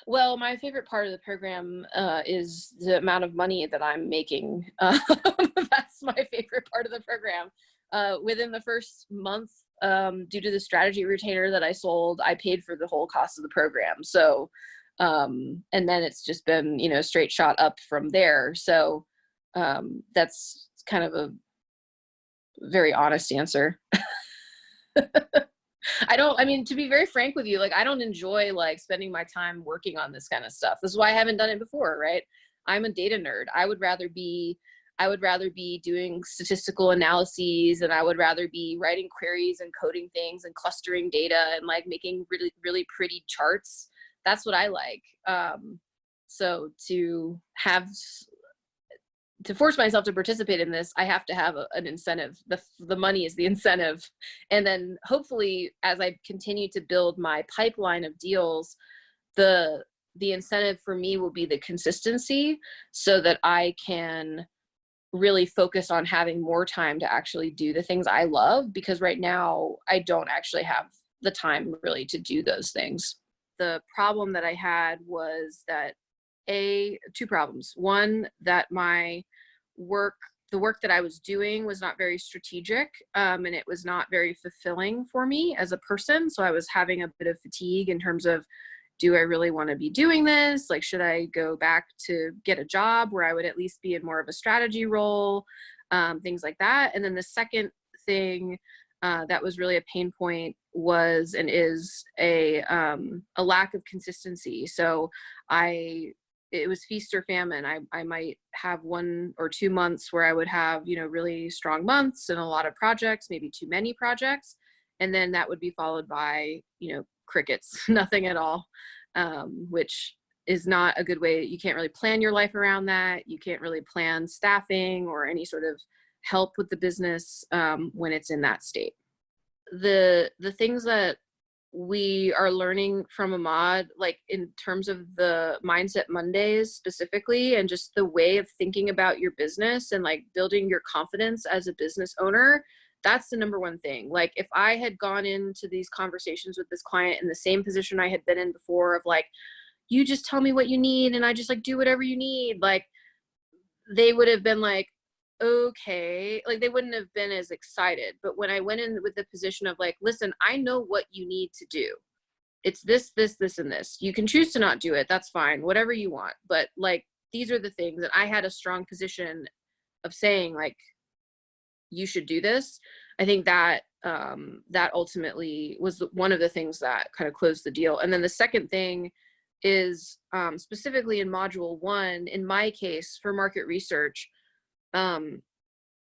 Well, my favorite part of the program is the amount of money that I'm making. That's my favorite part of the program. Within the first month, due to the strategy retainer that I sold, I paid for the whole cost of the program. So, and then it's just been, straight shot up from there. So, that's kind of a very honest answer. I mean, to be very frank with you, like, I don't enjoy like spending my time working on this kind of stuff. This is why I haven't done it before, right? I'm a data nerd. I would rather be doing statistical analyses, and I would rather be writing queries and coding things and clustering data and like making really, really pretty charts. That's what I like. So to force myself to participate in this, I have to have an incentive. The money is the incentive. And then hopefully, as I continue to build my pipeline of deals, the incentive for me will be the consistency, so that I can really focus on having more time to actually do the things I love, because right now I don't actually have the time really to do those things. The problem that I had was that two problems. One, that the work that I was doing was not very strategic, and it was not very fulfilling for me as a person. So I was having a bit of fatigue in terms of, do I really want to be doing this? Like, should I go back to get a job where I would at least be in more of a strategy role, things like that. And then the second thing that was really a pain point was and is a lack of consistency. So it was feast or famine. I might have 1 or 2 months where I would have, really strong months and a lot of projects, maybe too many projects. And then that would be followed by, crickets, nothing at all, which is not a good way. You can't really plan your life around that. You can't really plan staffing or any sort of help with the business when it's in that state. The things that we are learning from Ahmad, like in terms of the Mindset Mondays specifically, and just the way of thinking about your business and like building your confidence as a business owner, that's the number one thing. Like, if I had gone into these conversations with this client in the same position I had been in before of like, you just tell me what you need and I just like do whatever you need, like, they would have been like, okay, like they wouldn't have been as excited. But when I went in with the position of like, listen, I know what you need to do. It's this, this, this, and this. You can choose to not do it. That's fine. Whatever you want. But like, these are the things that I had a strong position of saying, like, you should do this. I think that that ultimately was one of the things that kind of closed the deal. And then the second thing is specifically in module 1, in my case for market research,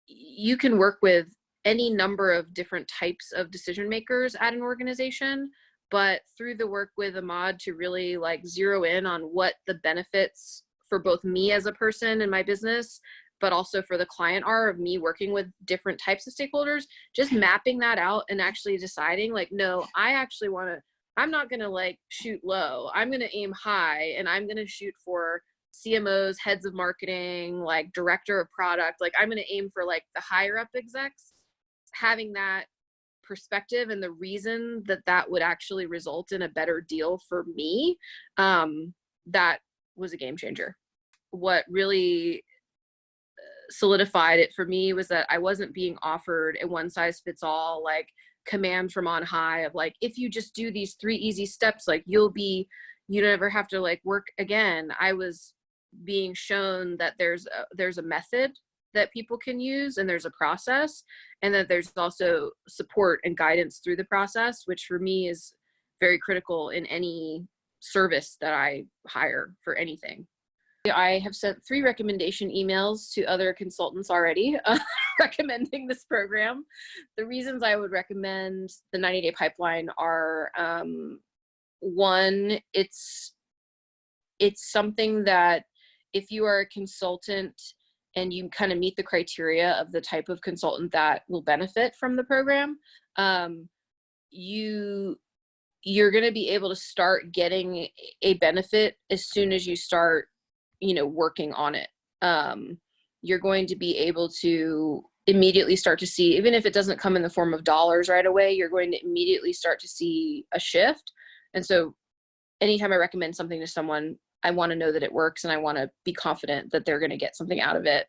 you can work with any number of different types of decision makers at an organization, but through the work with Ahmad to really like zero in on what the benefits for both me as a person and my business, but also for the client are of me working with different types of stakeholders, just mapping that out and actually deciding like, no, I'm not going to like shoot low. I'm going to aim high, and I'm going to shoot for CMOs, heads of marketing, like director of product. Like, I'm going to aim for like the higher up execs. Having that perspective and the reason that would actually result in a better deal for me, that was a game changer. What really solidified it for me was that I wasn't being offered a one size fits all, like, command from on high of like, if you just do these 3 easy steps, like you never have to like work again. I was being shown that there's a method that people can use, and there's a process, and that there's also support and guidance through the process, which for me is very critical in any service that I hire for anything. I have sent 3 recommendation emails to other consultants already recommending this program. The reasons I would recommend the 90-day pipeline are, one, it's something that if you are a consultant and you kind of meet the criteria of the type of consultant that will benefit from the program, you're going to be able to start getting a benefit as soon as you start working on it. You're going to be able to immediately start to see, even if it doesn't come in the form of dollars right away, you're going to immediately start to see a shift. And anytime I recommend something to someone, I want to know that it works, and I want to be confident that they're going to get something out of it.